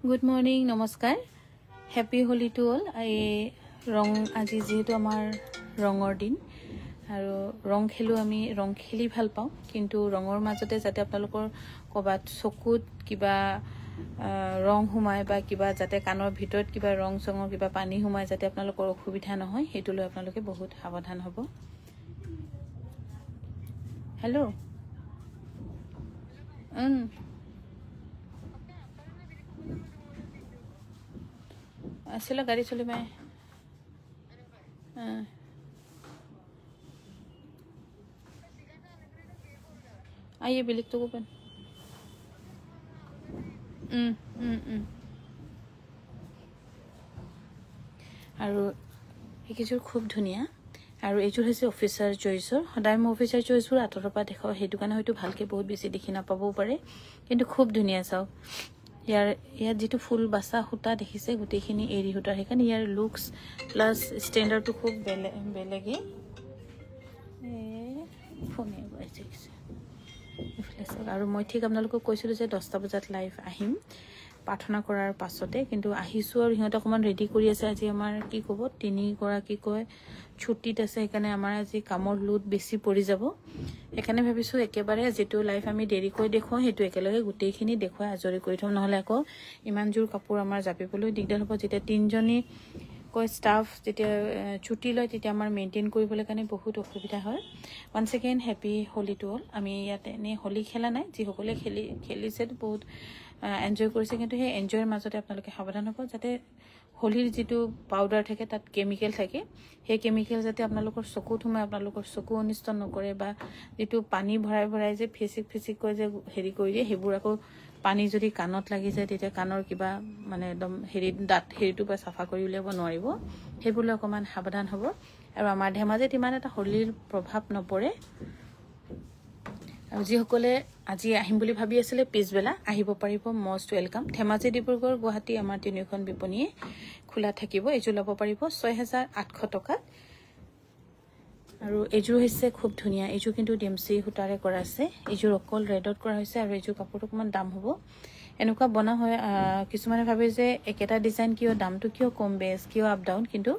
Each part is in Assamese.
Good morning, namaskar. Happy Holi to all. Rong আজি যেহেতু আমাৰ ৰঙৰ দিন আৰু ৰং খেলো আমি ৰং খেলি ভাল পাওঁ কিন্তু ৰঙৰ মাজতে যাতে আপোনালোকৰ কবাত চকুত কিবা ৰং হুমাই বা কিবা যাতে কানৰ ভিতৰত কিবা ৰং সঙৰ কিবা পানী হুমাই যাতে আপোনালোকৰ অসুবিধা নহয় হেতু লৈ আপোনালোকে বহুত সাৱধান হ'ব। হেল্ল' আসলে গাড়ি চলে मैं आइए बिलिक तो ओपन আৰু এইকেইযোৰ খুব ধুনীয়া আৰু এইযোৰ হৈছে অফিচাৰ চইচৰ সদায় মই অফিচাৰ চইচবোৰ আঁতৰৰ পৰা দেখাও সেইটো কাৰণে হয়তো ভালকে বহুত বেছি দেখি নাপাবও পাৰে কিন্তু খুব ধুনীয়া চাও ইয়াৰ যেটো ফুল বাসা হুতা দেখিছে গুটেখিনি এৰি হুতা হেকান ইয়াৰ লুকস প্লাস স্ট্যান্ডাৰ্ড তো খুব বেলেগে ফোনে বাইছে আৰু মই ঠিক আপোনালোকক কৈছিলো যে 10টা বজাত লাইভ আহিম প্ৰাৰ্থনা কৰাৰ পাছতে কিন্তু আহিছো আৰু হিহঁত অকমান ৰেডি কৰি আছে আজি আমাৰ কি কব তিনি গৰাকী কয় ছুটিত আছে এখানে আমাৰ আজি কামৰ লোড বেছি পৰি যাব এখানে ভাবিছো একেবাৰে যেটো লাইভ আমি দেৰি কৰি দেখুৱা হেতু একেলগে গুটেখিনি দেখুৱা আজৰি কৰি থম নহলে আকৌ ইমান জোৰ কাপোৰ আমাৰ জাপিবলৈ দিগদাৰ হ'ব যেতিয়া তিনজনী কয় স্টাফ যেতিয়া ছুটি লয় তেতিয়া আমাৰ মেইনটেইন কৰিবলৈ কাৰণে বহুত অসুবিধা হয় once again happy Holi to all আমি ইয়াতে নে হোলি খেলা নাই যি সকলে খেলিছে বহুত এনজয় কৰিছে কিন্তু হে এনজয়ৰ মাজতে আপোনালোকে সাৱধান হ'ব যাতে হোলিৰ যেটো পাউডাৰ থাকে তাত কেমিক্যাল থাকে হে কেমিক্যাল যাতে আপোনালোকৰ চকুত হুমাই আপোনালোকৰ চকু অনিষ্ট নকৰে বা যেটো পানী ভৰাই যে ফিজিক কয় যে হেৰি কৰি দিয়ে হেবোৰ আকৌ পানী যদি কাণত লাগি যায় তেতিয়া কাণৰ কিবা মানে একদম হেৰি দাঁত হেৰিটো বা সাফা কৰি উলিয়াব নোৱাৰিব হেবলৈ অকমান সাৱধান হ'ব আৰু আমাৰ ধেমাজিত ইমান এটা হোলিৰ প্ৰভাৱ নপৰে আৰু যি সকলে আজি আহিম বুলি ভাবি আছিল পিছবেলা আহিব পাৰিব মোস্ট ওয়েলকাম ধেমাজি ডিব্ৰুগড় গুৱাহাটী আমাৰ তিনিখন বিপণীয়ে খোলা থাকিব এজু লব পাৰিব 6800 টকা আৰু এজু হৈছে খুব ধুনীয়া এজু কিন্তু ডিএমসি হুটাৰে কৰা আছে এজু অকল ৰেডত কৰা হৈছে আৰু এজু কাপোৰ অকমান দাম হ'ব এনেকুৱা বনা হয় কিছুমানে ভাবে যে একেটা ডিজাইন কিয় দামটো কিয় কম বেছ কিয় আপ ডাউন কিন্তু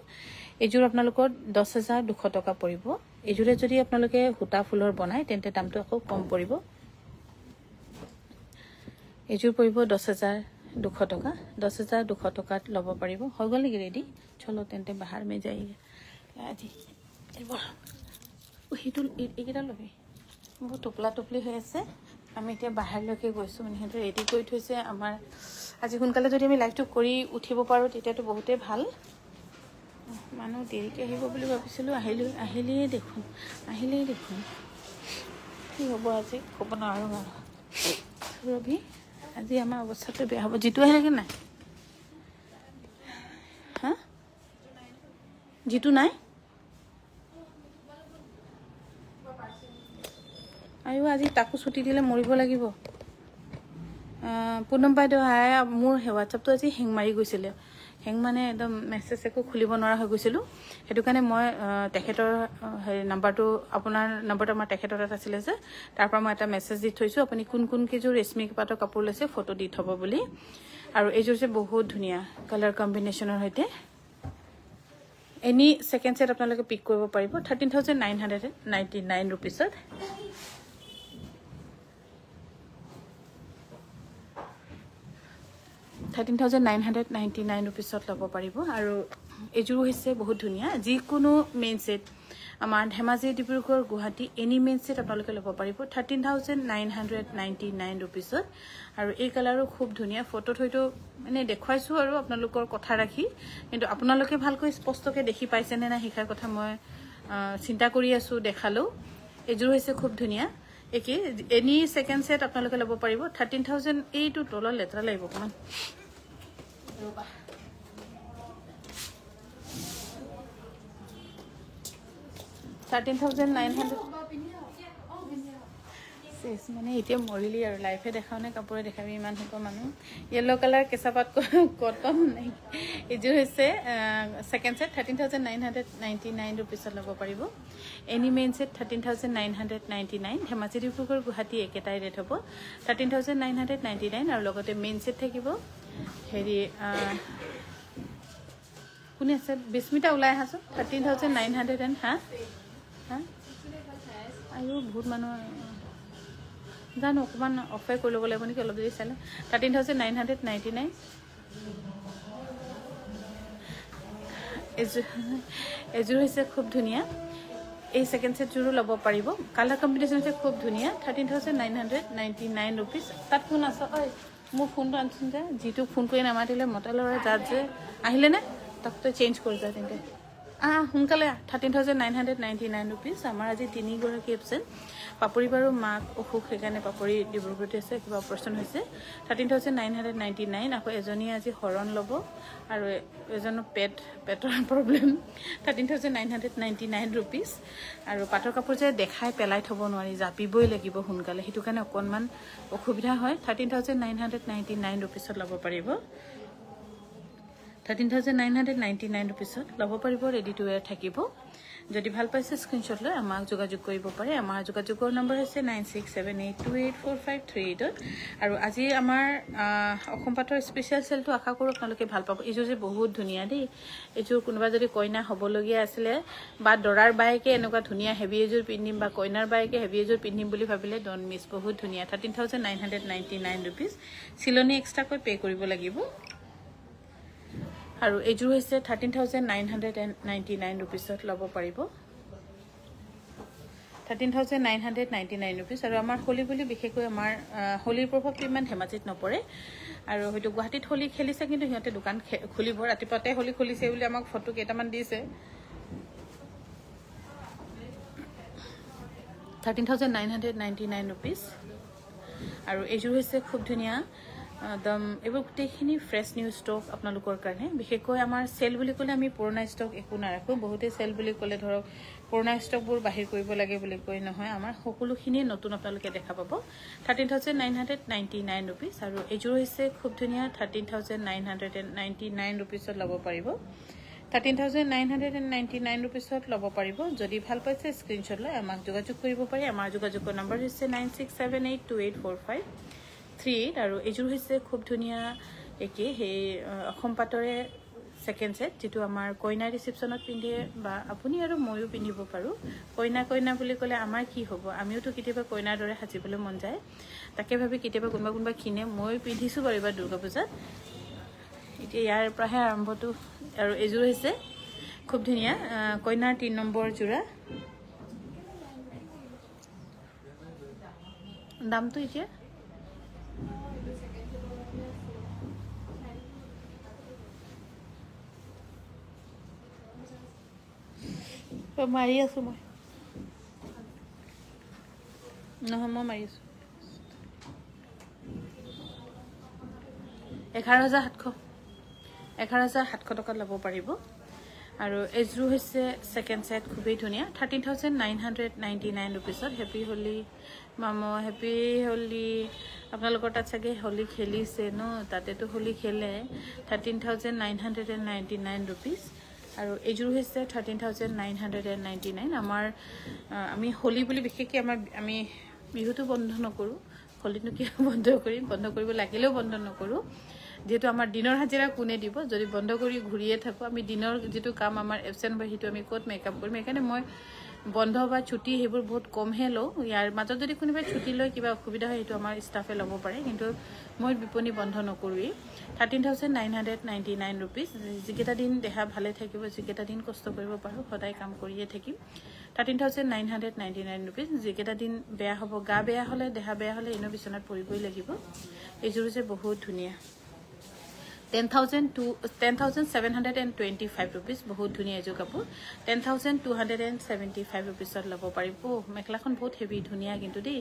এজুৰ আপোনালোকৰ 10200 টকা পৰিব এজুৰে যদি আপোনালোকে হুটা ফুলৰ বনাই তেন্তে দামটো আকৌ কম পৰিব এজুৰ পৰিব 10200 টকা 10200 টকাত লব পাৰিব হৈ গল নেকি ৰেডি চলো তেন্তে বাহিৰ মে যাইয়ে আজি এবাৰ ওহিটো এইকেইটা লবি বহুত টপলি হৈ আছে আমি এতিয়া বাহিৰলৈকে গৈছো মানে হেতে ৰেডি কৰি থৈছে আমাৰ আজি সোনকালে যদি আমি লাইভটো কৰি উঠিব পাৰো তেতিয়াটো বহুতে ভাল মানুহ দেৰিকে আহিব বুলি ভাবিছিলো আহিলেই দেখোন কি হ'ব আজি ক'ব নোৱাৰো ৰবি আজি আমাৰ অৱস্থাটো বেয়া হ'ব জিতু আহিলে কি নাই হা জিতু নাই আয়ো আজি তাকো ছুটি দিলে মৰিব লাগিব পুনম বাইদেউ হাই মোৰ হোৱাটছআপটো আজি হেং মাৰি গৈছিলে হেং মানে একদম মেছেজ একো খুলিব নোৱাৰা হৈ গৈছিলো হেতু কাৰণে মই তেখেতৰ নাম্বাৰটো আপোনাৰ নাম্বাৰটো আমাৰ তেখেতৰ তাত আছিল যে তাৰ পৰা মই এটা মেছেজ দি থৈছো আপুনি কোন কেজোৰ ৰেশমি পাটৰ কাপোৰ লৈছে ফটো দি থব বুলি আৰু এইজোৰ যে বহুত ধুনীয়া কালাৰ কম্বিনেশনৰ হৈতে এনি সেকেন্ড সেট আপোনালোকে পিক কৰিব পাৰিব 13999 रुपीसত 13999 रुपीसত লব পাৰিব আৰু এজুৰ হৈছে বহুত ধুনীয়া যি কোনো মেইন সেট আমাৰ Dhemaji Dibrugarh Guwahati any main set আপোনালোকে লব পাৰিব 13999 रुपीसত আৰু এই কালাৰো খুব ধুনীয়া ফটোত হয়তো মানে দেখাইছো আৰু আপোনালোকৰ কথা ৰাখি কিন্তু আপোনালোকে ভালকৈ স্পষ্টকৈ দেখি পাইছে নে না হিখাৰ কথা মই চিন্তা কৰি আছো দেখালো এজুৰ হৈছে খুব ধুনীয়া একে এনি সেকেন্ড সেট আপোনালোকে লব পাৰিব 13000 এইটো ডলাৰ লেটৰা লাগিব মান ৰবা 13900 সেস মানে এতিয়া মৰিলি আৰু লাইফে দেখাও নে কাপোৰে দেখাবি ইমান হ'ব মানুহ ইয়েলো কালাৰ কেঁচাপাত কটন নাই এজু হৈছে সেকেন্ড সেট 13999 रुपीसত লব পাৰিব any main set 13999 Dhemaji Dibrugarh Guwahati একেটাই ৰেট হ'ব 13999 আৰু লগতে মেইন সেট থাকিব হেৰি কোনে আছে বিস্মিতা ওলাই আহাচোন 13,900 হা হা আৰু বহুত মানুহ জানো অকণমান অফে কৰি ল'ব লাগিব নেকি অলপ দেৰি চালে 13,999 এযোৰ হৈছে খুব ধুনীয়া এই সেকেন্ড সেটযোৰো ল'ব পাৰিব কালাৰ কম্বিনেশ্যন হৈছে খুব ধুনীয়া 13,999 ৰুপিজ তাত কোন আছে ঐ মোৰ ফোনটো আনচোন যে যিটো ফোন কৰি নামাতিলে মটেলৰ যাত যে আহিলে নে তাক তই চেঞ্জ কৰি যা তেন্তে সোনকালে 13,999 ৰুপিজ আমাৰ আজি 3 গৰাকী এপচেণ্ট পাপৰি বাৰু মাক অসুখ সেইকাৰণে পাপৰি ডিব্ৰুগড়তে আছে কিবা অপাৰেশ্যন হৈছে 13,999 আকৌ এজনীয়ে আজি হৰণ ল'ব আৰু এজনৰ পেটৰ প্ৰব্লেম 13,999 ৰুপিজ আৰু পাটৰ কাপোৰ যে দেখাই পেলাই থ'ব নোৱাৰি জাপিবই লাগিব সোনকালে সেইটো কাৰণে অকণমান অসুবিধা হয় 13,999 ৰুপিজত ল'ব পাৰিব 13,999 ৰুপিজত ল'ব পাৰিব ৰেডি টু ৱেৰ থাকিব যদি ভাল পাইছে স্ক্ৰীনশ্বট লৈ আমাক যোগাযোগ কৰিব পাৰে আমাৰ যোগাযোগৰ নম্বৰ হৈছে 9678284538 আৰু আজি আমাৰ অসম পাটৰ স্পেচিয়েল চেলটো আশা কৰোঁ আপোনালোকে ভাল পাব এইযোৰ যে বহুত ধুনীয়া দেই এইযোৰ কোনোবা যদি কইনা হ'বলগীয়া আছিলে বা দৰাৰ বায়েকে এনেকুৱা ধুনীয়া হেভি এযোৰ পিন্ধিম বা কইনাৰ বায়েকে হেভি এযোৰ পিন্ধিম বুলি ভাবিলে ডণ্ট মিছ বহুত ধুনীয়া 13,999 ৰুপিজ চিলনি এক্সট্ৰাকৈ পে' কৰিব লাগিব আৰু এইযোৰ হৈছে 13,999 ৰুপিজত ল'ব পাৰিব 13,999 ৰুপিজ আৰু আমাৰ হোলী বুলি বিশেষকৈ আমাৰ হোলীৰ প্ৰভাৱটো ইমান ধেমাজিত নপৰে আৰু হয়তো গুৱাহাটীত হোলী খেলিছে কিন্তু সিহঁতে দোকান খুলিব ৰাতিপুৱাতে হোলী খুলিছে বুলি আমাক ফটো কেইটামান দিছে 13,999 ৰুপিজ আৰু এইযোৰ হৈছে খুব ধুনীয়া একদম এইবোৰ গোটেইখিনি ফ্ৰেছ নিউ ষ্টক আপোনালোকৰ কাৰণে বিশেষকৈ আমাৰ চেল বুলি ক'লে আমি পুৰণা ষ্টক একো নাৰাখোঁ বহুতে চেল বুলি ক'লে ধৰক পুৰণা ষ্টকবোৰ বাহিৰ কৰিব লাগে বুলি কৈ নহয় আমাৰ সকলোখিনিয়ে নতুন আপোনালোকে দেখা পাব 13,999 ৰুপিজ আৰু এইযোৰ হৈছে খুব ধুনীয়া 13,999 ৰুপিজত ল'ব পাৰিব 13,999 ৰুপিজত ল'ব পাৰিব যদি ভাল পাইছে স্ক্ৰীনশ্বট লৈ আমাক যোগাযোগ কৰিব পাৰে আমাৰ যোগাযোগৰ নম্বৰ হৈছে 9678284538 আৰু এইযোৰ হৈছে খুব ধুনীয়া একেই সেই অসম পাটৰে সেকেন্ড সেট যেটো আমাৰ কইনা ৰিসেপশনত পিন্ধে বা আপুনি আৰু ময়ো পিন্ধিব পাৰো কইনা বুলি ক'লে আমাৰ কি হ'ব আমিওতো কেতিয়াবা কইনাৰ দৰে সাজিবলৈ মন যায় তাকে ভাবি কেতিয়াবা কোনোবা কিনে মই পিন্ধিছো বাৰু এবাৰ দুৰ্গা পূজাত এতিয়া ইয়াৰ পৰাহে আৰম্ভটো আৰু এইযোৰ হৈছে খুব ধুনীয়া কইনাৰ 3 নম্বৰ জোৰা দামটো এতিয়া মাৰি আছো মই নহয় মই মাৰি আছো 11,700 টকা ল'ব পাৰিব আৰু এজৰু হৈছে সেকেন্ড সেট খুবই ধুনীয়া 13,999 ৰুপিছত হেপী হোলি মামা হেপী হোলি আপোনালোকৰ তাত চাগে হোলি খেলিছে ন তাতেতো হোলি খেলে 13,999 ৰুপিছ আৰু এজৰু হৈছে 13,999 আমাৰ আমি হোলি বুলি বিশেষকৈ আমি বিহুটো বন্ধ নকৰো হোলিটো কি বন্ধ কৰিব লাগিলেও বন্ধ নকৰো যেহেতু আমাৰ দিনৰ হাজিৰা কোনে দিব যদি বন্ধ কৰি ঘূৰিয়ে থাকো আমি দিনৰ যেটো কাম আমাৰ এবসেন্ট হয় হিটো আমি কোত মেকআপ কৰিম এখানে মই বন্ধ বা ছুটি হেবোৰ বহুত কম হে লো ইয়াৰ মাজত যদি কোনোবা ছুটি লৈ কিবা অসুবিধা হয় হিটো আমাৰ ষ্টাফে ল'ব পাৰে কিন্তু মই বিপনি বন্ধ নকৰোই 13,999 ৰুপিস যিকেটা দিন দেহা ভালে থাকিব যিকেটা দিন কষ্ট কৰিব পাৰো সদায় কাম কৰিয়ে থাকিম 13,999 ৰুপিস যিকেটা দিন বেয়া হ'ব গা বেয়া হলে দেহা বেয়া হলে ইনো বিছনাত পৰিবই লাগিব এইযোৰ যে বহুত ধুনীয়া 10,725 rupees বহুত ধুনীয়া এযোৰ কাপোৰ 10,275 rupees ল'ব পাৰিব মেখলাখন বহুত হেভি ধুনীয়া কিন্তু দেই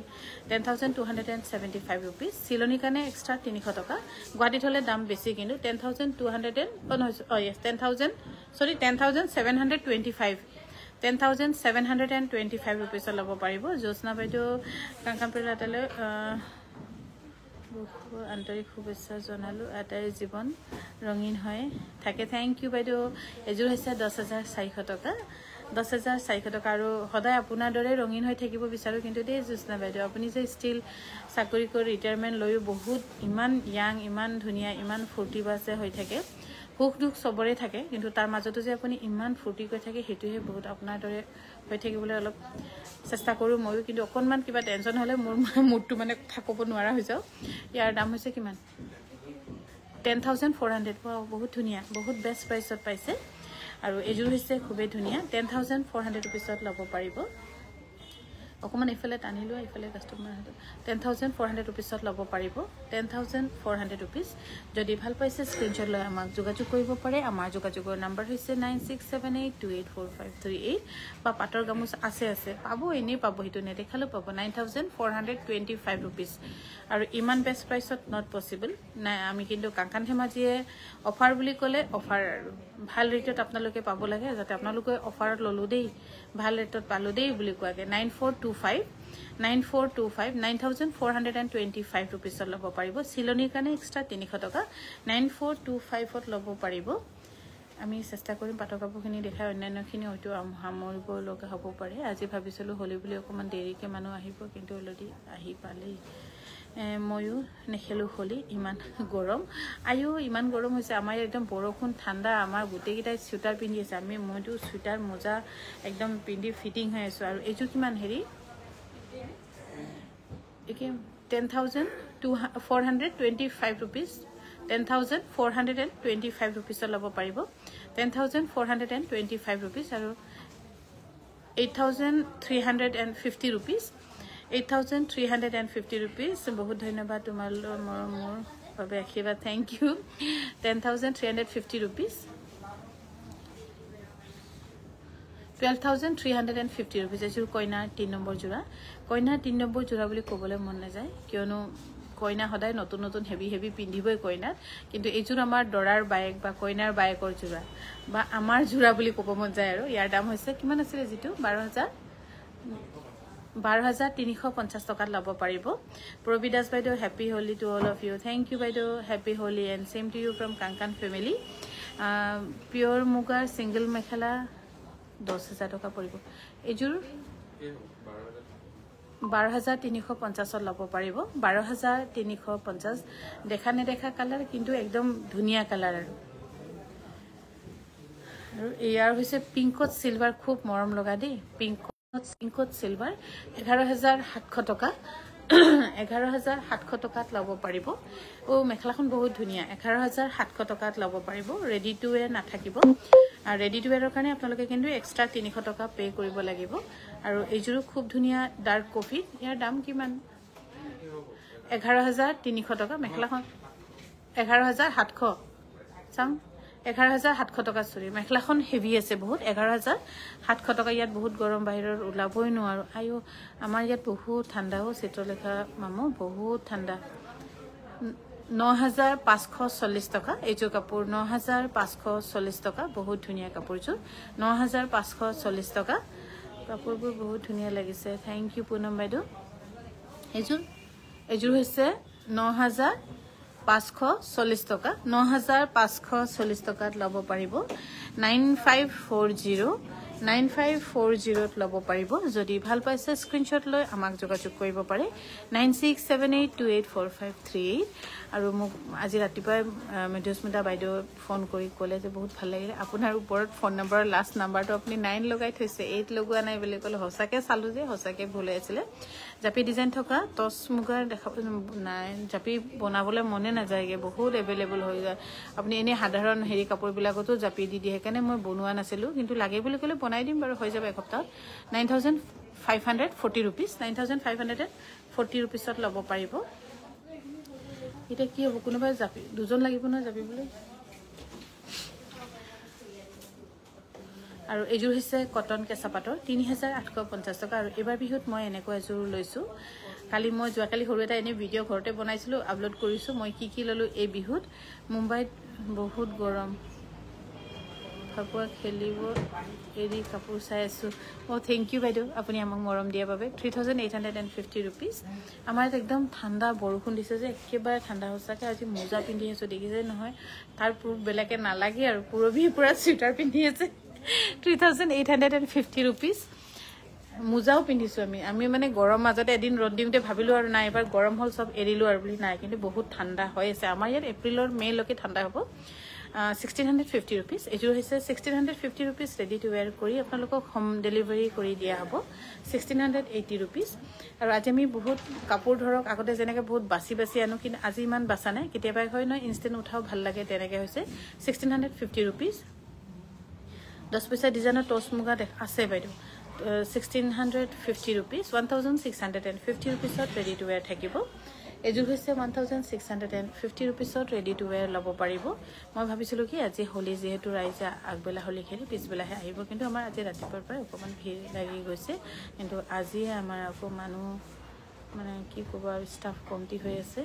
10,275 rupees চিলনি কাৰণে এক্সট্ৰা 300 টকা গুৱাহাটীত হলে দাম বেছি কিন্তু 10,725 rupees ল'ব পাৰিব জোসনা বাইদেউ কাংকামপেলাটালৈ আন্তৰিক শুভেচ্ছা জনালো আটাই জীৱন ৰঙীন হয় থাকে থ্যাংক ইউ বাইদেউ এজোৰ হৈছে 10,400 টকা 10,400 টকা আৰু সদায় আপোনাৰ দৰে ৰঙীন হৈ থাকিব বিচাৰো কিন্তু দেই জোৎস্না বাইদেউ আপুনি যে ষ্টিল চাকৰি কৰি ৰিটায়াৰমেণ্ট লৈও বহুত ইমান ইয়াং ইমান ধুনীয়া ইমান ফূৰ্তিবাজে হৈ থাকে সুখ দুখ সবৰে থাকে কিন্তু তাৰ মাজতো যে আপুনি ইমান ফূৰ্তি কৰি থাকে হেতুহে বহুত আপোনাৰ দৰে হৈ থাকিবলৈ অলপ চেষ্টা কৰো ময়ো কিন্তু অকনমান কিবা টেনচন হলে মোৰ মুডটো মানে থাকব নোৱাৰা হৈ যাও ইয়াৰ দাম হৈছে কিমান 10,400 বহুত ধুনীয়া বহুত বেষ্ট প্ৰাইসত পাইছে আৰু এজুৰ হৈছে খুবেই ধুনীয়া 10,400 रुपीसত ল'ব পাৰিব অকমান এফালে টানিলো এফালে কাস্টমাৰ 10,400 रुपीसত ল'ব পাৰিব 10,400 रुपीस যদি ভাল পাইছে স্ক্ৰিনশ্বট লৈ আমাক যোগাযোগ কৰিব পাৰে আমাৰ যোগাযোগৰ নম্বৰ হৈছে 9678284538 বা পাটৰ গামুচ আছে পাবো এনে পাবো হিটো নেদেখালো পাবো 9,425 रुपीस আৰু ইমান বেষ্ট প্ৰাইসত নট পসিবল না আমি কিন্তু কাংকান ধেমাজিয়ে অফাৰ বুলি ক'লে অফাৰ ভাল ৰেটত আপোনালোকে পাব লাগে যাতে আপোনালোকে অফাৰত ললো দেই ভাল ৰেটত পালো দেই বুলি কোৱাকে 9425 9,425 रुपीस ল'ব পাৰিব সিলনিৰ কাৰণে এক্সট্ৰা 300 টকা 9425ত ল'ব পাৰিব আমি চেষ্টা কৰিম পাটৰ কাপোৰখিনি দেখাই অন্যান্যখিনি হয়তো সামৰিব লগা হ'ব পাৰে আজি ভাবিছিলো হলি বুলি অকমান দেৰিকে মানুহ আহিব কিন্তু অলৰেডি আহি পালেই ময়ো নেখেলো হলি ইমান গৰম আয়ো ইমান গৰম হৈছে আমাৰ একদম বৰষুণ ঠাণ্ডা আমাৰ গুটেকিটাই সুইটাৰ পিন্ধি আছে আমি মইতো সুইটাৰ মোজা একদম পিন্ধি ফিটিং হৈ আছো আৰু এজু কিমান হেৰি একে 10,425 रुपीस 10,425 रुपीस ল'ব পাৰিব 10,425 रुपीस আৰু 8,350 रुपीस 8,350 रुपीस बहुत धन्यवाद तुम्हारे मोर বাবে আশীৰ্বাদ थैंक यू 10,350 रुपीस 12,350 रुपीस এজোৰ কইনা 3 নম্বৰ জোৰা কইনা 3 নম্বৰ জোৰা বুলি ক'বলৈ মন নাযায় কিয়নো কইনা সদায় নতুন নতুন হেভি পিন্ধিবই কইনা কিন্তু এজোৰ আমাৰ দৰাৰ বাইক বা কইনাৰ বাইকৰ জোৰা বা আমাৰ জোৰা বুলি ক'ব মন যায় আৰু ইয়াৰ দাম হৈছে কিমান আছিল যেটো 12,350 টকাত ল'ব পাৰিব প্ৰবিদাস বাইদেউ happy Holi to all of you thank you বাইদেউ happy Holi and same to you from Kangkan family pure মুগাৰ সিঙ্গল মেখেলা 10,000 টকা পৰিব এজোৰ 12,350 ল'ব পাৰিব 12,350 দেখা নেদেখা কালাৰ কিন্তু একদম ধুনীয়া কালাৰ আৰু ইয়াৰ হৈছে পিংকত সিলভাৰ খুব মৰম লগা দেই পিংকত সিলভাৰ 11,700 টকা 11,700 টকাত ল'ব পাৰিব ও মেখেলাখন বহুত ধুনীয়া 11,700 টকাত ল'ব পাৰিব ৰেডি টু ওয়্যাৰ নাথাকিব আৰু ৰেডি টু ওয়্যাৰৰ কাৰণে আপোনালোকে কিন্তু এক্সট্ৰা 300 টকা পে কৰিব লাগিব আৰু এইজোৰো খুব ধুনীয়া ডাৰ্ক কফি ইয়াৰ দাম কিমান 11,300 টকা মেখেলাখন 11,700 চাম 11,700 টকা সৰি মেখেলাখন হেভি আছে বহুত 11,700 টকা ইয়াত বহুত গৰম বাহিৰৰ ওলাবই নোৱাৰো আয়ো আমাৰ ইয়াত বহুত ঠাণ্ডা ও চিত্ৰলেখা মামু বহুত ঠাণ্ডা 9,540 টকা এইজোৰ কাপোৰ 9,540 টকা বহুত ধুনীয়া কাপোৰজোৰ 9,540 টকা কাপোৰবোৰ বহুত ধুনীয়া লাগিছে থ্যাংক ইউ পুনম বাইদেউ এইজোৰ হৈছে 9,540 টকা 9,540 টকাত ল'ব পাৰিব 9540 ল'ব পাৰিব যদি ভাল পাইছে স্ক্ৰিনশ্বট লৈ আমাক যোগাযোগ কৰিব পাৰে 9678284538 আৰু মোক আজি ৰাতিপুৱা মেধুস্মিতা বাইদেউ ফোন কৰি ক'লে যে বহুত ভাল লাগিলে আপোনাৰ ওপৰত ফোন নম্বৰ লাষ্ট নাম্বাৰটো আপুনি 9 লগাই থৈছে 8 লগোৱা নাই বুলি ক'লে হসাকে চালো যে হসাকে ভুল আছিল জাপি ডিজাইন থকা টস মুগাৰ দেখা নাই জাপি বনাবলৈ মনে নাযায়গে বহুত এভেইলেবল হৈ যায় আপুনি এনে সাধাৰণ হেৰি কাপোৰ বিলাকতো জাপি দি দিয়ে কাৰণে মই বনোৱা নাছিলো কিন্তু লাগে বুলি ক'লে বনাই দিম বাৰু হৈ যাব এক সপ্তাহ 9,540 रुपीस 9,540 रुपीसত ল'ব পাৰিব এটা কি হ'ব কোনোবা জাপি দুজন লাগিব না জাপিবলৈ আৰু এজোৰ হৈছে কটন কেঁচা পাটৰ 3,850 টকা আৰু এবাৰ বিহুত মই এনেকৈ এজোৰ লৈছো কালি মই যোৱাকালি সৰু এটা এনে ভিডিঅ' ঘৰতে বনাইছিলো আপলোড কৰিছো মই কি ললো এই বিহুত মুম্বাইত বহুত গৰম ফাকুৱা খেলিব এৰি কাপোৰ চাই আছো থ্যাংক ইউ বাইদেউ আপুনি আমাক মৰম দিয়াৰ বাবে 3,850 रुपीस আমাৰ একদম ঠাণ্ডা বৰষুণ দিছে যে একেবাৰে ঠাণ্ডা হৈছাকে আজি মোজা পিন্ধি আছো দেখিছে নহয় তাৰ বেলেগে নালাগে আৰু পুৰবি পুৰা সুইটাৰ পিন্ধি আছে 3,850 rupees. মোজাও পিন্ধিছো আমি মানে গৰম মাজতে এদিন ৰ'দ দিওঁতে ভাবিলো আৰু নাই এবাৰ গৰম হল সব এৰিলো আৰু বুলি নাই কিন্তু বহুত ঠাণ্ডা হৈ আছে আমাৰ ইয়াত এপ্ৰিলৰ মে লৈকে ঠাণ্ডা হ'ব 1650 rupees এজোৰ হৈছে 1650 rupees ৰেডি টু ওয়্যাৰ কৰি আপোনালোকক হোম ডেলিভাৰী কৰি দিয়া হ'ব 1680 rupees আৰু আজি আমি বহুত কাপোৰ ধৰক আগতে যেনেকৈ বহুত বাছি আনো কিন্তু আজি ইমান বাছা নাই কেতিয়াবা হয় ন ইনষ্টেন্ট উঠাও ভাল লাগে তেনেকৈ হৈছে 1650 rupees 10 পইচা ডিজাইনৰ টচ মুগা আছে বাইদেউ 1650 rupees 1650 rupees ready to wear থাকিব এজোৰ হৈছে 1650 rupees ready to wear লব পাৰিব মই ভাবিছিলো কি আজি হোলি যেহেতু ৰাইজা আগবেলা হোলি খেলি পিছবেলাহে আহিব কিন্তু আমাৰ আজি ৰাতিপুৱাৰ পৰা অকমান ভিৰ লাগি গৈছে কিন্তু আজি আমাৰ আকৌ মানুহ মানে কি ক'ব আৰু ষ্টাফ কমতি হৈ আছে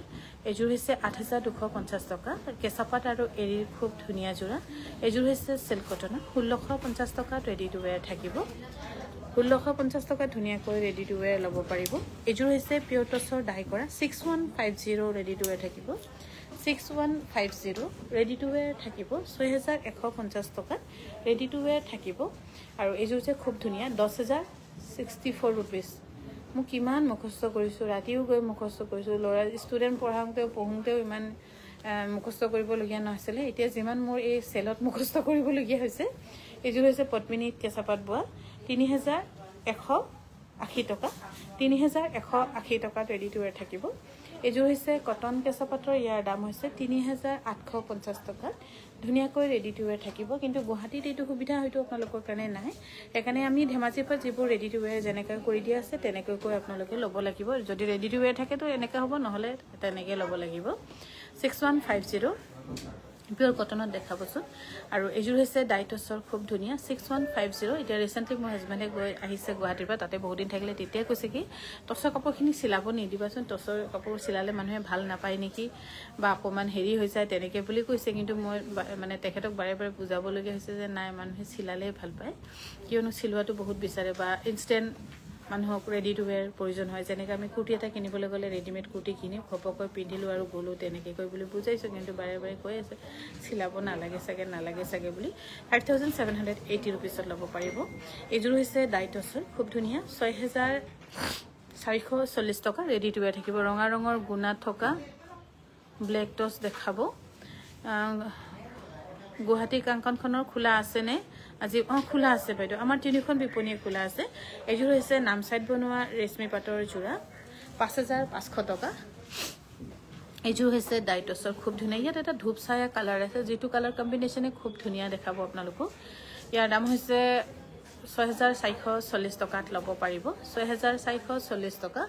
এজোৰ হৈছে 8250 টকা কেঁচাপাত আৰু এৰিৰ খুব ধুনীয়া জোৰা এজোৰ হৈছে সিল্ক কটন 1650 টকা ৰেডি টু ওয়্যাৰ থাকিব 1650 টকা ধুনীয়াকৈ ৰেডি টু ওয়্যাৰ লব পাৰিব এজোৰ হৈছে পিয়ৰ টছৰ ডাই কৰা 6150 ৰেডি টু ওয়্যাৰ থাকিব 6150 ৰেডি টু ওয়্যাৰ থাকিব 6150 টকা ৰেডি টু ওয়্যাৰ থাকিব আৰু এজোৰ যে খুব ধুনীয়া 10064 rupees মই কিমান মুখস্থ কৰিছো ৰাতিও গৈ মুখস্থ কৰিছো লৰা ষ্টুডেন্ট পঢ়াওঁতেও ইমান মুখস্থ কৰিবলগীয়া নহৈছিলে এতিয়া যিমান মোৰ এই সেলত মুখস্থ কৰিবলগীয়া হৈছে এজোৰ হৈছে পদ্মিনীত কেঁচাপাত বোৱা 3180 টকা 3180 টকা ৰেডি টু ওয়্যাৰ থাকিব এজোৰ হৈছে কটন কেঁচাপাতৰ ইয়াৰ দাম হৈছে 3850 টকা ধুনীয়াকৈ ৰেডি টু ওয়্যাৰ থাকিব কিন্তু গুৱাহাটীত এইটো সুবিধা হয়তো আপোনালোকৰ কাৰণে নাই একাৰণে আমি ধেমাজিৰ পৰা যিবোৰ ৰেডি টু ওয়্যাৰ যেনেকৈ কৰি দিয়া আছে তেনেকৈ কৈ আপোনালোকে ল'ব লাগিব যদি ৰেডি টু ওয়্যাৰ থাকে তো এনেকা হ'ব নহলে তেনেকৈ ল'ব লাগিব 6150 পিয়ৰ কটনত দেখাবচোন আৰু এজোৰ হৈছে ডাইটছৰ খুব ধুনীয়া 6150 এতিয়া ৰিসেন্টলি মোৰ হাজবেণ্ডে গৈ আহিছে গুৱাহাটীৰ পৰা তাতে বহুত দিন থাকিলে তেতিয়া কৈছে কি টছৰ কাপোৰখিনি চিলাব নিদিবাচোন টছৰ কাপোৰ চিলালে মানুহে ভাল নাপায় নেকি বা অকমান হেৰি হৈ যায় তেনেকৈ বুলি কৈছে কিন্তু মই মানে তেখেতক বাৰে বাৰে বুজাবলগীয়া হৈছে যে নাই মানুহে চিলালে ভাল পায় কিয়নো চিলোৱাটো বহুত বিচাৰে বা ইনষ্টেন্ট মানুহক ৰেডি টু ওয়্যাৰ প্ৰয়োজন হয় যেনেকৈ আমি কুৰ্তি এটা কিনিবলৈ গ'লে ৰেডিমেড কুৰ্তি কিনি ঘপকৈ পিন্ধিলো আৰু গ'লো তেনেকৈ কৈ বুলি বুজাইছো কিন্তু বাৰে বাৰে কৈ আছে চিলাব নালাগে চাগে বুলি 5780 rupees ল'ব পাৰিব এজোৰ হৈছে ডাইটছৰ খুব ধুনীয়া 6440 টকা ৰেডি টু ওয়্যাৰ থাকিব ৰঙা ৰঙৰ গুণা থকা ব্লেক টছ দেখাব গুৱাহাটী কাংকনখনৰ খোলা আছে নে আজি খোলা আছে বাইদেউ আমাৰ তিনিখন বিপণী খোলা আছে এজোৰ হৈছে নামচাইড বনোৱা ৰেশমি পাটৰ জোৰা 5500 টকা এজোৰ হৈছে ডাইটছৰ খুব ধুনীয়া ইয়াত এটা ধূপ ছায়া কালাৰ আছে যেটো কালাৰ কম্বিনেশ্যনে খুব ধুনীয়া দেখাব আপোনালোকক ইয়াৰ দাম হৈছে 6440 টকাত ল'ব পাৰিব 6440 টকা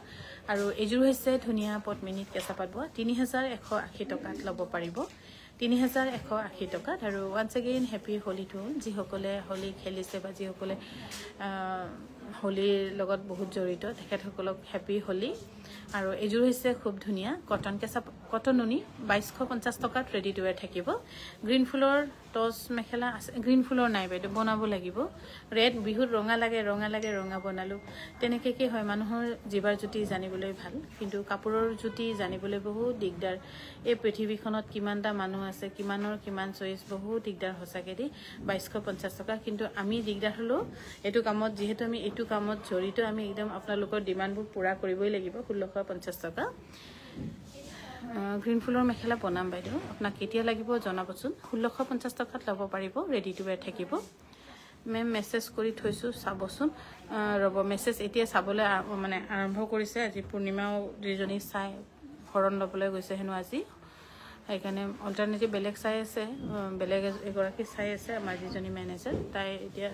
আৰু এজোৰ হৈছে ধুনীয়া পদ্মিনীত কেঁচাপাত বোৱা 3180 টকাত ল'ব পাৰিব 3180 টকাত আৰু once again happy Holi to যিসকলে হোলি খেলিছে বা যিসকলে হোলিৰ লগত বহুত জড়িত তেখেতসকলক হ্যাপি হোলি আৰু এজোৰ হৈছে খুব ধুনীয়া কটন কটন নুনি 2250 টকাত ৰেডি টু ওয়্যাৰ থাকিব গ্ৰীণ ফুলৰ টছ মেখেলা আছে গ্ৰীণ ফুলৰ নাই বাইদেউ বনাব লাগিব ৰেড বিহুত ৰঙা লাগে ৰঙা বনালো তেনেকৈ কি হয় মানুহৰ জীৱাৰ জুতি জানিবলৈ ভাল কিন্তু কাপোৰৰ জুতি জানিবলৈ বহুত দিগদাৰ এই পৃথিৱীখনত কিমানটা মানুহ আছে কিমান চইচ বহুত দিগদাৰ হসাকে দি 2250 টকা কিন্তু আমি দিগদাৰ হলো এটো কামত যেহেতু আমি এটো কামত জড়িত আমি একদম আপোনালোকৰ ডিমান্ডবোৰ পুৰা কৰিবই লাগিব 1650 টকা গ্ৰীণ ফুলৰ মেখেলা বনাম বাইদেউ আপোনাক কেতিয়া লাগিব জনাবচোন 1650 টকাত ল'ব পাৰিব ৰেডি টু ওয়্যাৰ থাকিব মেম মেসেজ কৰি থৈছো চাবচোন ৰব মেসেজ এতিয়া চাবলৈ মানে আৰম্ভ কৰিছে আজি পূৰ্ণিমাও দুজনী চাই হৰণ লবলৈ গৈছে হেনো আজি সেইকাৰণে অল্টাৰনেটিভ বেলেগ চাই আছে বেলেগ এগৰাকী চাই আছে আমাৰ যিজনী মেনেজাৰ তাই এতিয়া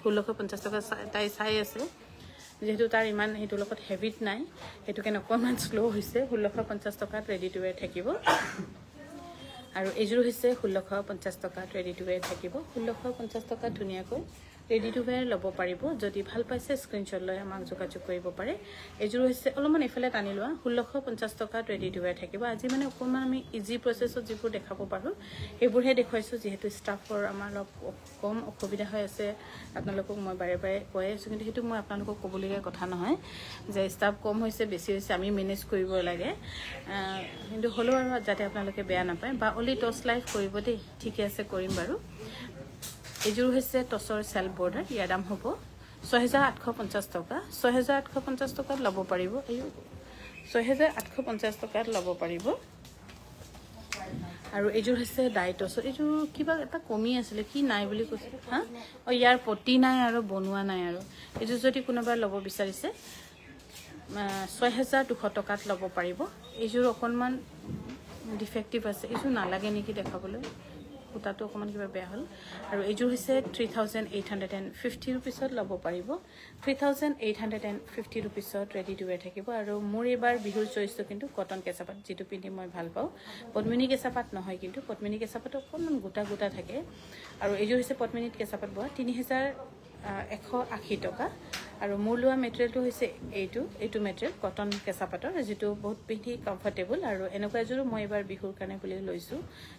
1650 টকা তাই চাই আছে যেহেতু তাৰ ইমান হেতু লগত হেভিট নাই হেতু কেন অকমান স্লো হৈছে 1650 টকাত ৰেডি টু ওয়্যাৰ থাকিব আৰু এজোৰ হৈছে 1650 টকাত ৰেডি টু ওয়্যাৰ থাকিব 1650 টকা ধুনীয়াকৈ ৰেডি টু ওয়্যাৰ ল'ব পাৰিব যদি ভাল পাইছে স্ক্ৰিনশ্বট লৈ আমাক যোগাযোগ কৰিব পাৰে এজোৰ হৈছে অলপমান এফালে টানি লোৱা 1650 টকাত ৰেডি টু ওয়্যাৰ থাকিব আজি মানে অকমান আমি ইজি প্ৰসেছত যিবোৰ দেখাব পাৰো এইবোৰহে দেখুৱাইছো যেহেতু ষ্টাফৰ আমাৰ অলপ কম অসুবিধা হৈ আছে আপোনালোকক মই বাৰে বাৰে কৈ আছো কিন্তু হেতু মই আপোনালোকক ক'বলগীয়া কথা নহয় যে ষ্টাফ কম হৈছে বেছি হৈছে আমি মেনেজ কৰিব লাগে কিন্তু হলো আৰু যাতে আপোনালোকে বেয়া নাপায় বা অলি টছ লাইভ কৰিব দেই ঠিক আছে কৰিম বাৰু এইযোৰ হৈছে টছৰ সেলফ বৰ্ডাৰ ইয়াৰ দাম হ'ব 6850 টকা 6850 টকাত ল'ব পাৰিব এই 6850 টকাত ল'ব পাৰিব আৰু এইযোৰ হৈছে ডাইটছৰ এইযোৰ কিবা এটা কমি আছিল কি নাই বুলি কৈছে হা ইয়াৰ পটি নাই আৰু বনোৱা নাই আৰু এইযোৰ যদি কোনোবা ল'ব বিচাৰিছে 6200 টকাত ল'ব পাৰিব এইযোৰ অকনমান ডিফেক্টিভ আছে এইযোৰ নালাগে নেকি দেখাবলৈ উতাটো অকমান কিবা বেয়া হল আৰু এইযোৰ হৈছে 3850 रुपीसত ল'ব পাৰিব 3850 रुपीसত ৰেডি টু ওয়্যাৰ থাকিব আৰু মোৰ এবাৰ বিহুৰ চইচটো কিন্তু কটন কেঁচাপাত যেটো পিন্ধি মই ভাল পাওঁ পদ্মিনী কেঁচাপাত নহয় কিন্তু পদ্মিনী কেঁচাপাত অকমান গোটা গোটা থাকে আৰু এইযোৰ হৈছে পদ্মিনীত কেঁচাপাত বোৱা 3180 টকা আৰু মোৰ লোৱা মেটেৰিয়েলটো হৈছে এইটো মেটেৰিয়েল কটন কেঁচাপাতৰ যেটো বহুত পিন্ধি কমফৰ্টেবল আৰু এনেকুৱা এযোৰ মই এবাৰ বিহুৰ কাৰণে বুলি লৈছো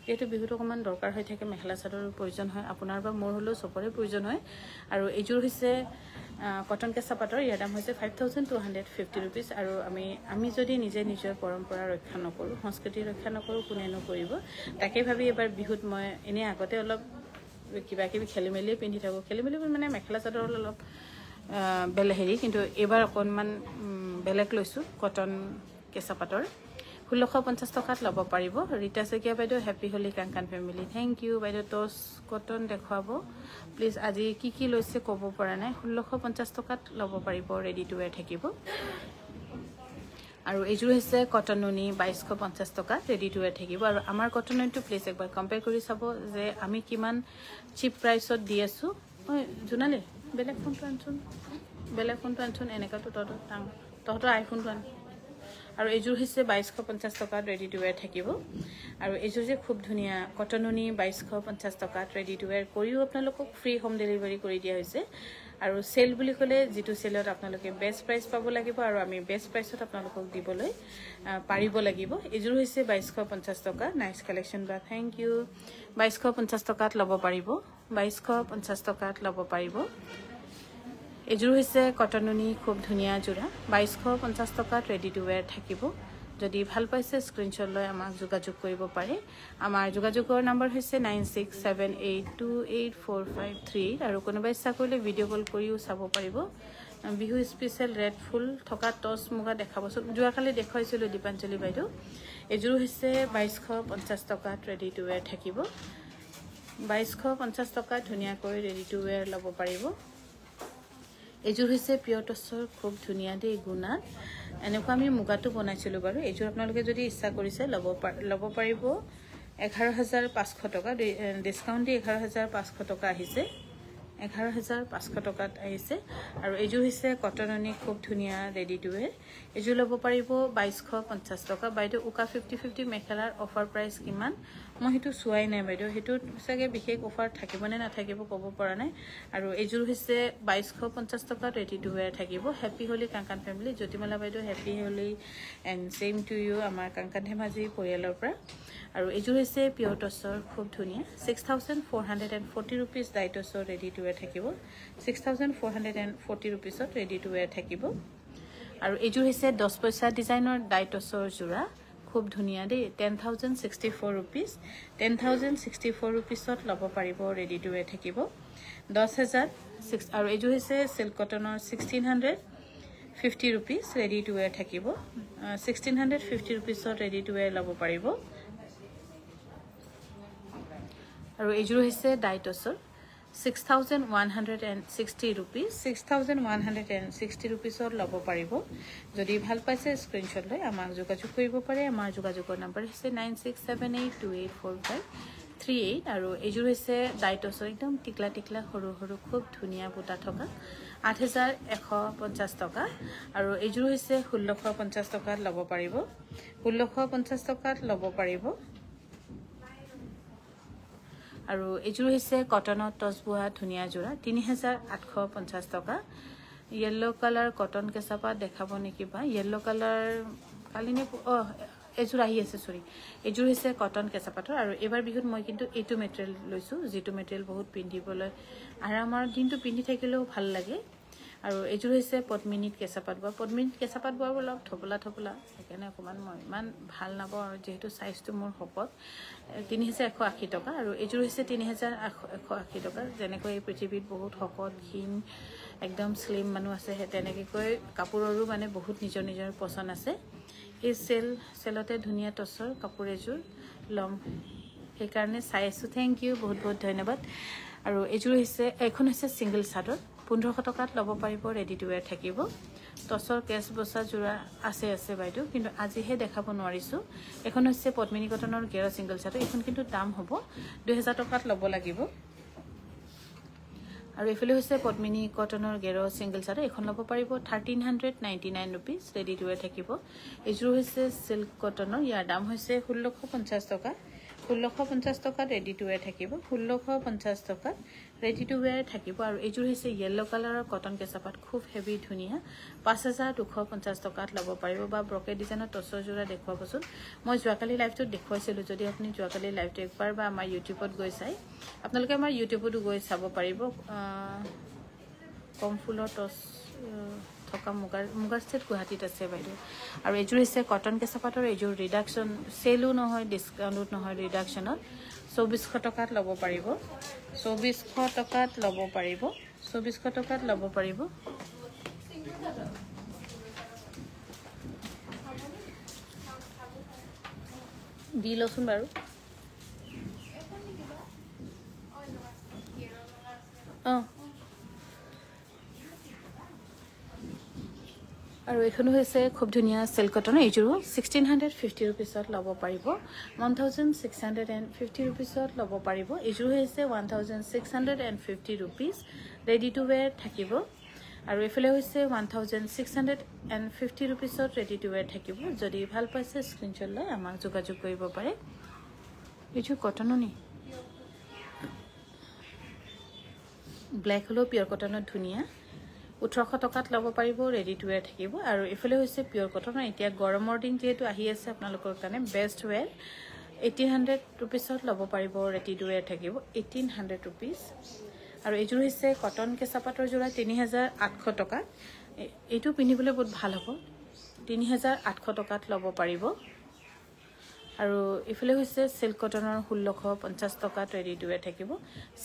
যেটো বিহুত অকমান দৰকাৰ হৈ থাকে মেখেলা চাদৰৰ প্ৰয়োজন হয় আপোনাৰ বা মোৰ হলো সপৰে প্ৰয়োজন হয় আৰু এইযোৰ হৈছে কটন কেঁচাপাতৰ ইয়াৰ দাম হৈছে 5250 रुपीस আৰু আমি যদি নিজে নিজৰ পৰম্পৰা ৰক্ষা নকৰো সংস্কৃতি ৰক্ষা নকৰো কোনে নকৰিব তাকে ভাবি এবাৰ বিহুত মই এনে আগতে অলপ কিবা কিবি খেলিমেলি পিন্ধি থাকো খেলিমেলি মানে মেখেলা চাদৰ অলপ বেলেহেৰি কিন্তু এবাৰ অকনমান বেলেগ লৈছো কটন কেঁচাপাতৰ 1650 টকাত ল'ব পাৰিব ৰীতা শইকীয়া বাইদেউ happy Holi Kangkan family thank you বাইদেউ টস কটন দেখাব প্লিজ আজি কি লৈছে ক'ব পৰা নাই 1650 টকাত ল'ব পাৰিব ৰেডি টু ওয়্যাৰ থাকিব আৰু এইযোৰ হৈছে কটন নুনি 2250 টকা ৰেডি টু ওয়্যাৰ থাকিব আৰু আমাৰ কটন নুনিটো প্লিজ একবাৰ কম্পেয়াৰ কৰি চাব যে আমি কিমান চিপ প্ৰাইসত দি আছো জুনালে বেলেগ ফোনটো আনচোন এনেকাটো তহঁতৰ আইফোনটো আন আৰু এইযোৰ হৈছে 2250 টকাত ৰেডি টু ওয়্যাৰ থাকিব আৰু এইযোৰ যে খুব ধুনিয়া কটন নুনি 2250 টকাত ৰেডি টু ওয়্যাৰ কৰিও আপোনালোকক ফ্ৰী হোম ডেলিভাৰী কৰি দিয়া হৈছে আৰু সেল বুলি কলে যেটো সেলত আপোনালোকে বেস্ট প্ৰাইস পাব লাগিব আৰু আমি বেস্ট প্ৰাইসত আপোনালোকক দিবলৈ পাৰিব লাগিব এইযোৰ হৈছে 2250 টকা নাইস কালেকশন বা থ্যাংক ইউ 2250 টকাত ল'ব পাৰিব 2250 টকাত ল'ব পাৰিব এইযোৰ হৈছে কটন নুনি খুব ধুনিয়া জোৰা 2250 টকাত ৰেডি টু ওয়্যাৰ থাকিব যদি ভাল পাইছে স্ক্ৰিনশ্বট লৈ আমাক যোগাযোগ কৰিব পাৰে আমাৰ যোগাযোগৰ নম্বৰ হৈছে 9678284538 আৰু কোনোবা ইচ্ছা কৰিলে ভিডিঅ' কল কৰিও চাব পাৰিব বিহু স্পেশাল ৰেড ফুল থকা টস মুগা দেখাবছো যোৱাকালি দেখাইছিলো দীপাঞ্জলি বাইদেউ এইযোৰ হৈছে 2250 টকাত ৰেডি টু ওয়্যাৰ থাকিব 2250 টকা ধুনিয়াকৈ ৰেডি টু ওয়্যাৰ ল'ব পাৰিব এইযোৰ হৈছে পিয়ৰ টছৰ খুব ধুনিয়া দে গুণাত এনেকুৱা আমি মুগাটো বনাইছিলো বাৰু এইযোৰ আপোনালোকে যদি ইচ্ছা কৰিছে ল'ব পাৰিব 11500 টকা ডিসকাউন্ট দি 11500 টকা আহিছে 11500 টকাত আহিছে আৰু এইযোৰ হৈছে কটন নুনি খুব ধুনিয়া ৰেডি টু ওয়্যাৰ এইযোৰ ল'ব পাৰিব 2250 টকা বাইদেউ উকা 50-50 মেখেলাৰ অফাৰ প্ৰাইস কিমান মই হেতু সুৱাই নাই বাইদেউ হেতু সগে বিশেষ অফাৰ থাকিব নে নাথাকিব ক'ব পৰা নাই আৰু এইযোৰ হৈছে 2250 টকা ৰেডি টু ওয়্যাৰ থাকিব হেপী হোলি কাংকান ফেমিলি জ্যোতিমালা বাইদেউ happy Holi and same to you আমাৰ কাংকান ধেমাজি পৰিয়ালৰ পৰা আৰু এইযোৰ হৈছে পিয়ৰ টছৰ খুব ধুনিয়া 6440 रुपीस ডাইটছৰ ৰেডি টু ওয়্যাৰ থাকিব 6440 रुपीसত ৰেডি টু ওয়্যাৰ থাকিব আৰু এইযোৰ হৈছে 10 পইচা ডিজাইনৰ ডাইটছৰ জোৰা খুব ধুনিয়া দে 10064 रुपीस 10064 रुपीसত ল'ব পাৰিব ৰেডি টু ওয়্যাৰ থাকিব 10000 আৰু এইযোৰ হৈছে সিল্ক কটনৰ 1650 रुपीस ৰেডি টু ওয়্যাৰ থাকিব 1650 रुपीसত ৰেডি টু ওয়্যাৰ ল'ব পাৰিব আৰু এইযোৰ হৈছে ডাইটছৰ 6160 रुपीस 6160 रुपीसত ল'ব পাৰিব যদি ভাল পাইছে স্ক্ৰিনশ্বট লৈ আমাক যোগাযোগ কৰিব পাৰে আমাৰ যোগাযোগৰ নম্বৰ হৈছে 9678284538 আৰু এইযোৰ হৈছে ডাইটছৰ একদম টিকলা টিকলা সৰু সৰু খুব ধুনিয়া বুটা থকা 8150 টকা আৰু এইযোৰ হৈছে 1650 টকাত ল'ব পাৰিব 1650 টকাত ল'ব পাৰিব আৰু এইযোৰ হৈছে কটনৰ টছবোৱা ধুনিয়া জোৰা 3850 টকা ইয়েলো কালাৰ কটন কেঁচাপাত দেখাব নেকি বা ইয়েলো কালাৰ কালিনে এযোৰ আহি আছে সৰি এযোৰ হৈছে কটন কেঁচাপাতৰ আৰু এবাৰ বিহুত মই কিন্তু এইটো মেটেৰিয়েল লৈছো যেটো মেটেৰিয়েল বহুত পিন্ধিবলৈ আৰামৰ দিনটো পিন্ধি থাকিলেও ভাল লাগে আৰু এইযোৰ হৈছে পদ্মিনীত কেঁচা পাত বোৱা পদ্মিনীত কেঁচা পাত বোৱা অলপ থপলা সেইকাৰণে অকণমান মই ইমান ভাল নাপাওঁ আৰু যিহেতু চাইজটো মোৰ শকত 3180 টকা আৰু এইযোৰ হৈছে 3180 টকা যেনেকৈ এই পৃথিৱীত বহুত শকত ক্ষীণ একদম স্লিম মানুহ আছে তেনেকৈ কাপোৰৰো মানে বহুত নিজৰ নিজৰ পছন্দ আছে এই চেলতে ধুনীয়া টছৰ কাপোৰ এযোৰ ল'ম সেইকাৰণে চাই আছোঁ থেংক ইউ বহুত বহুত ধন্যবাদ আৰু এইযোৰ হৈছে এখন হৈছে ছিংগল চাদৰ 1500 টকাত ল'ব পাৰিব ৰেডি টু ৱেৰ থাকিব টছৰ কেছ বসা যোৰা আছে বাইদেউ কিন্তু আজিহে দেখাব নোৱাৰিছোঁ এখন হৈছে পদ্মিনী কটনৰ গেৰ ছিংগল চাদৰ এখন কিন্তু দাম হ'ব 2000 টকাত ল'ব লাগিব আৰু এফালে হৈছে পদ্মিনী কটনৰ গেৰ ছিংগল চাদৰ এখন ল'ব পাৰিব 1399 रुपीस ৰেডি টু ৱেৰ থাকিব এইযোৰ হৈছে সিল্ক কটনৰ ইয়াৰ দাম হৈছে 1650 টকা 1650 টকাত ৰেডি টু ৱেৰ থাকিব 1650 টকাত ৰেডি টু ৱেৰ থাকিব আৰু এইযোৰ হৈছে ইয়েলো কালাৰৰ কটন কেঁচাপাত খুব হেভি ধুনীয়া 5250 টকাত ল'ব পাৰিব বা ব্ৰকেট ডিজাইনৰ টছৰ যোৰা দেখুৱাবচোন মই যোৱাকালি লাইভটোত দেখুৱাইছিলোঁ যদি আপুনি যোৱাকালি লাইভটো একবাৰ বা আমাৰ ইউটিউবত গৈ চাই আপোনালোকে আমাৰ ইউটিউবতো গৈ চাব পাৰিব কম ফুলৰ টছ থকা মুগাৰ ষ্টেট গুৱাহাটীত আছে বাইদেউ আৰু এইযোৰ হৈছে কটন কেঁচাপাতৰ এইযোৰ ৰিডাকশ্যন চেলো নহয় ডিছকাউণ্টত নহয় ৰিডাকশ্যনত 2400 টকাত ল'ব পাৰিব 2400 টকাত ল'ব পাৰিব 2400 টকাত ল'ব পাৰিব দি লচোন বাৰু আৰু এখনো হৈছে খুব ধুনীয়া সিল্ক কটনৰ এইযোৰ 1650 रुपीसত ল'ব পাৰিব 1650 रुपीसত ল'ব পাৰিব এইযোৰ হৈছে 1650 रुपीस ৰেডি টু ৱেৰ থাকিব আৰু এফালে হৈছে 1650 रुपीसত ৰেডি টু ৱেৰ থাকিব যদি ভাল পাইছে স্ক্ৰিনশ্বট লৈ আমাক যোগাযোগ কৰিব পাৰে এইযোৰ কটনৰ নি ব্ল্যাক হলো পিয়ৰ কটনৰ ধুনীয়া 1800 টকাত ল'ব পাৰিব ৰেডি টু ৱেৰ থাকিব আৰু এফালে হৈছে পিয়ৰ কটনৰ এতিয়া গৰমৰ দিন যেহেতু আহি আছে আপোনালোকৰ কাৰণে বেষ্ট ৱেৰ 1800 रुपीसত ল'ব পাৰিব ৰেডি টু ৱেৰ থাকিব 1800 रुपीस আৰু এইযোৰ হৈছে কটন কেঁচাপাতৰ যোৰা 3800 টকা এইটো পিন্ধিবলৈ বহুত ভাল হ'ব 3800 টকাত ল'ব পাৰিব আৰু ইফালে হৈছে সিল্ক কটনৰ 1650 টকাত ৰেডি টু ৱেৰ থাকিব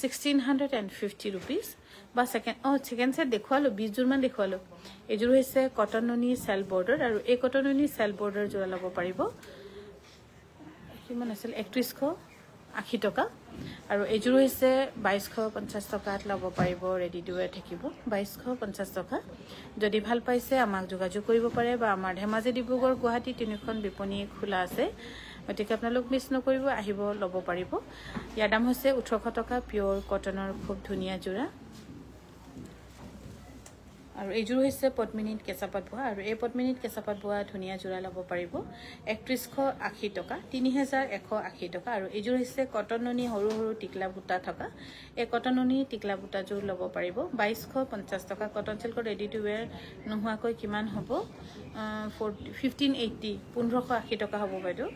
1650 रुपीस বা সেকেন্ড সেট দেখুৱালো 20 জোৰ মান দেখুৱালো এইযোৰ হৈছে কটন নুনি সেল বৰ্ডাৰ আৰু এই কটন নুনি সেল বৰ্ডাৰ যোৰা ল'ব পাৰিব কিমান আছিল 3180 টকা আৰু এইযোৰ হৈছে 2250 টকাত ল'ব পাৰিব ৰেডি টু ৱেৰ থাকিব 2250 টকা যদি ভাল পাইছে আমাক যোগাযোগ কৰিব পাৰে বা আমাৰ ধেমাজি ডিব্ৰুগড় গুৱাহাটী তিনিখন বিপণী খোলা আছে গতিকে আপোনালোক মিছ নকৰিব আহিব ল'ব পাৰিব ইয়াৰ দাম হৈছে 1800 টকা পিয়ৰ কটনৰ খুব ধুনীয়া যোৰা আৰু এইযোৰ হৈছে পদ্মিনীত কেঁচাপাত বোৱা আৰু এই পদ্মিনীত কেঁচাপাত বোৱা ধুনীয়া যোৰা ল'ব পাৰিব 3180 টকা 3180 টকা আৰু এইযোৰ হৈছে কটন নুনি সৰু সৰু টিকলা বুটা থকা এই কটন নুনি টিকলা বুটা যোৰ ল'ব পাৰিব 2250 টকা কটন সিল্কৰ ৰেডি টু ৱেৰ নোহোৱাকৈ কিমান হ'ব 1580 1580 টকা হ'ব বাইদেউ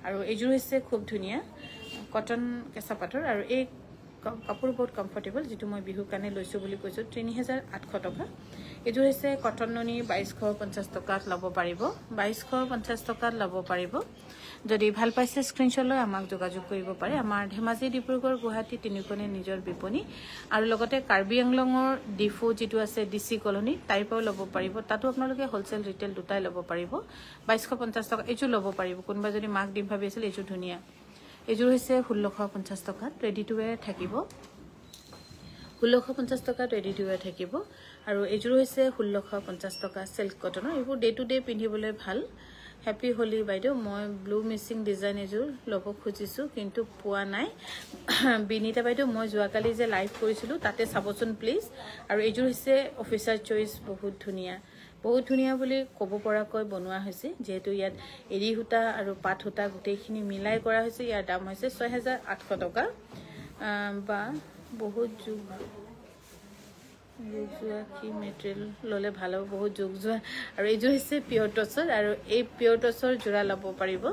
আৰু এইযোৰ হৈছে খুব ধুনীয়া কটন কেঁচাপাতৰ আৰু এই কাপোৰ বহুত কমফৰ্টেবল যেটো মই বিহু কানে লৈছো বুলি কৈছো 3800 টকা এইযোৰ হৈছে কটন নুনি 2250 টকাত ল'ব পাৰিব 2250 টকাত ল'ব পাৰিব যদি ভাল পাইছে স্ক্ৰিনশ্বট লৈ আমাক যোগাযোগ কৰিব পাৰে আমাৰ ধেমাজি ডিব্ৰুগড় গুৱাহাটী তিনিখনে নিজৰ বিপণী আৰু লগতে কাৰ্বি আংলঙৰ ডিফো যেটো আছে ডিসি কলনী টাইপও ল'ব পাৰিব তাতো আপোনালোকে হোলসেল ৰিটেল দুটাই ল'ব পাৰিব 2250 টকা এইযোৰ ল'ব পাৰিব কোনবা যদি মাক দিম ভাবি আছিল এইযোৰ ধুনীয়া এইযোৰ হৈছে 1650 টকাত ৰেডি টু ৱেৰ থাকিব 1650 টকাত ৰেডি টু ৱেৰ থাকিব আৰু এইযোৰ হৈছে 1650 টকা সিল্ক কটনৰ এইবোৰ ডে টু ডে পিন্ধিবলৈ ভাল হ্যাপি হোলি বাইদেউ মই ব্লু মিক্সিং ডিজাইন এযোৰ ল'ব খুজিছো কিন্তু পোৱা নাই বিনিতা বাইদেউ মই যোৱাকালি যে লাইভ কৰিছিলো তাতে চাবচোন প্লিজ আৰু এইযোৰ হৈছে অফিচাৰ চইচ বহুত ধুনীয়া বুলি ক'ব পৰাকৈ বনোৱা হৈছে যেহেতু ইয়াত এৰি হুটা আৰু পাট হুটা গোটেইখিনি মিলাই কৰা হৈছে ইয়াৰ দাম হৈছে 6800 টকা বা বহুত যুগ যোৱা কি মেটেৰিয়েল ললে ভাল হ'ব বহুত যুগ যোৱা আৰু এইযোৰ হৈছে পিয়ৰ টছৰ আৰু এই পিয়ৰ টছৰ যোৰা ল'ব পাৰিব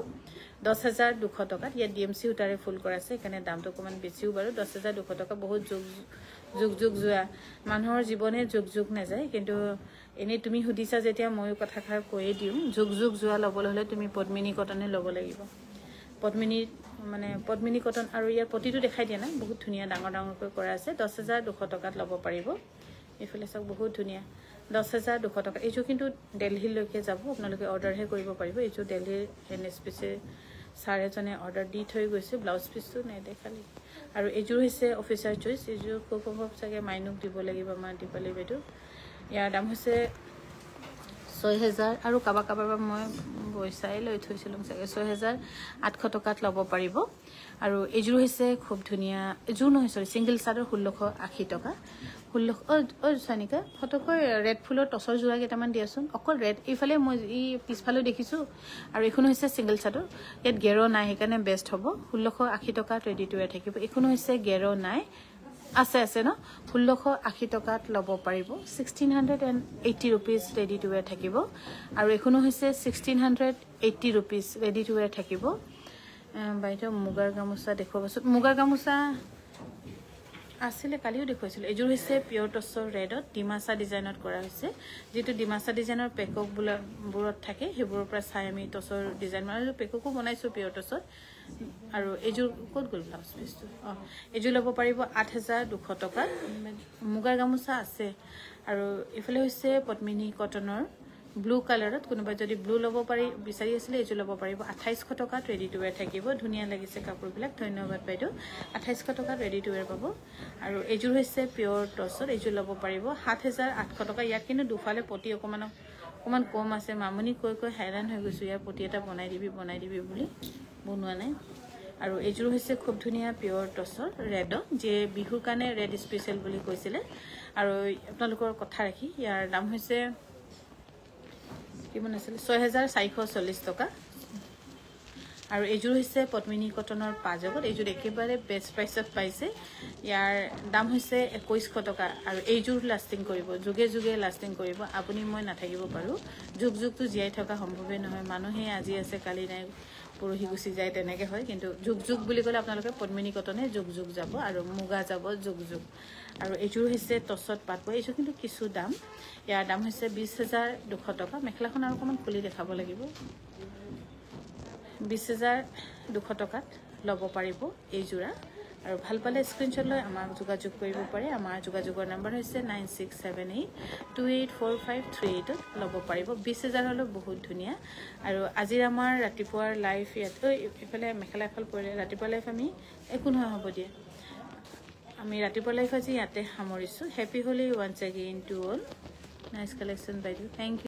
10200 টকা ইয়াত ডিএমসি হুটাৰে ফুল কৰা আছে কাৰণে দামটো অকমান বেছিও বাৰু 10200 টকা বহুত যুগ যুগ যোৱা মানুহৰ জীৱনে যুগ যুগ নাযায় কিন্তু এনেই তুমি সুধিছা যেতিয়া ময়ো কথাষাৰ কৈয়ে দিওঁ যুগ যুগ যোৱা ল'বলৈ হ'লে তুমি পদ্মিনী কটনে ল'ব লাগিব পদ্মিনী কটন আৰু ইয়াৰ প্ৰতিটো দেখাই দিয়া নাই বহুত ধুনীয়া ডাঙৰ ডাঙৰকৈ কৰা আছে 10,200 টকাত ল'ব পাৰিব এইফালে চাওক বহুত ধুনীয়া 10,200 টকা এইযোৰ কিন্তু দিল্লীলৈকে যাব আপোনালোকে অৰ্ডাৰহে কৰিব পাৰিব এইযোৰ দিল্লীৰ এনএছপিচি ছাৰ এজনে অৰ্ডাৰ দি থৈ গৈছে ব্লাউজ পিচটো নেদেখালি আৰু এইযোৰ হৈছে অফিচাৰ চইচ এইযোৰ খুব সম্ভৱ চাগে মাইনুক দিব লাগিব আমাৰ দীপালী বাইদেউ ইয়াৰ দাম হৈছে 6,000 আৰু কাবাৰ মই পইচাই লৈ থৈছিলোঁ চাগে 6,800 টকাত ল'ব পাৰিব আৰু এইযোৰ হৈছে খুব ধুনীয়া এইযোৰ নহয় সৰি ছিংগল চাদৰ 1,680 টকা 16 চানিকা ফটকৈ ৰেড ফুলৰ টছৰ যোৰা কেইটামান দিয়াচোন অকল ৰেড এইফালে মই এই পিছফালেও দেখিছোঁ আৰু এইখন হৈছে ছিংগল চাদৰ ইয়াত গেৰো নাই সেইকাৰণে বেষ্ট হ'ব 1,680 টকাত ৰেডি টু ৱেৰ থাকিব এইখন হৈছে গেৰো নাই আছে ন 1,680 টকাত ল'ব পাৰিব 1,680 rupees ৰেডি টু ৱেৰ থাকিব আৰু এইখনো হৈছে 1,680 rupees ৰেডি টু ৱেৰ থাকিব বাইদেউ মুগাৰ গামোচা দেখুৱাবচোন মুগাৰ গামোচা আছিলে কালিও দেখুৱাইছিলোঁ এইযোৰ হৈছে পিয়ৰ টছৰ ৰেডত ডিমাচা ডিজাইনত কৰা হৈছে যিটো ডিমাচা ডিজাইনৰ পেকক বোৰত থাকে সেইবোৰৰ পৰা চাই আমি টছৰ ডিজাইন আৰু পেককো বনাইছোঁ পিয়ৰ টছত আৰু এইযোৰ ক'ত গ'ল ব্লাউজ পিচটো এইযোৰ ল'ব পাৰিব 8,200 টকা মুগাৰ গামোচা আছে আৰু এইফালে হৈছে পদ্মিনী কটনৰ ব্লু কালাৰত কোনোবাই যদি ব্লু ল'ব পাৰি বিচাৰি আছিলে এইযোৰ ল'ব পাৰিব 2,800 টকাত ৰেডি টু ৱেৰ থাকিব ধুনীয়া লাগিছে কাপোৰবিলাক ধন্যবাদ বাইদেউ 2,800 টকাত ৰেডি টু ৱেৰ পাব আৰু এইযোৰ হৈছে পিয়ৰ টছত এইযোৰ ল'ব পাৰিব 7,800 টকা ইয়াত কিন্তু দুফালে পটি অকণমান কম আছে মামনি কৈ হাইৰাণ হৈ গৈছোঁ ইয়াৰ পটি এটা বনাই দিবি বুলি বনোৱা নাই আৰু এইযোৰ হৈছে খুব ধুনীয়া পিয়ৰ টছৰ ৰেডত যে বিহুৰ কাৰণে ৰেড স্পেচিয়েল বুলি কৈছিলে আৰু আপোনালোকৰ কথা ৰাখি ইয়াৰ দাম হৈছে কিমান আছিল 6,440 টকা আৰু এইযোৰ হৈছে পদ্মিনী কটনৰ পাজগত এইযোৰ একেবাৰে বেষ্ট প্ৰাইচত পাইছে ইয়াৰ দাম হৈছে 2,100 টকা আৰু এইযোৰ লাষ্টিং কৰিব যুগে যুগে লাষ্টিং কৰিব আপুনি মই নাথাকিব পাৰোঁ যুগ যুগটো জীয়াই থকা সম্ভৱেই নহয় মানুহে আজি আছে কালি নাই পৰহি গুচি যায় তেনেকৈ হয় কিন্তু যুগ যুগ বুলি ক'লে আপোনালোকে পদ্মিনী কটনে যুগ যুগ যাব আৰু মুগা যাব যুগ যুগ আৰু এইযোৰ হৈছে টছত পাতব এইযোৰ কিন্তু কিছু দাম ইয়াৰ দাম হৈছে 20,200 টকা মেখেলাখন আৰু অকণমান খুলি দেখাব লাগিব 20,200 টকাত ল'ব পাৰিব এই যোৰা আৰু ভাল পালে স্ক্ৰীনশ্বট লৈ আমাক যোগাযোগ কৰিব পাৰে আমাৰ যোগাযোগৰ নম্বৰ হৈছে 9678284538 ল'ব পাৰিব 20,000 হ'লেও বহুত ধুনীয়া আৰু আজিৰ আমাৰ ৰাতিপুৱাৰ লাইফ ইয়াত এইফালে মেখেলা এখন পৰিলে ৰাতিপুৱা লাইফ আমি একো নহয় হ'ব দিয়া আমি ৰাতিপুৱা লাইফ আজি ইয়াতে সামৰিছোঁ happy Holi once again to all nice collection বাইদেউ থেংক ইউ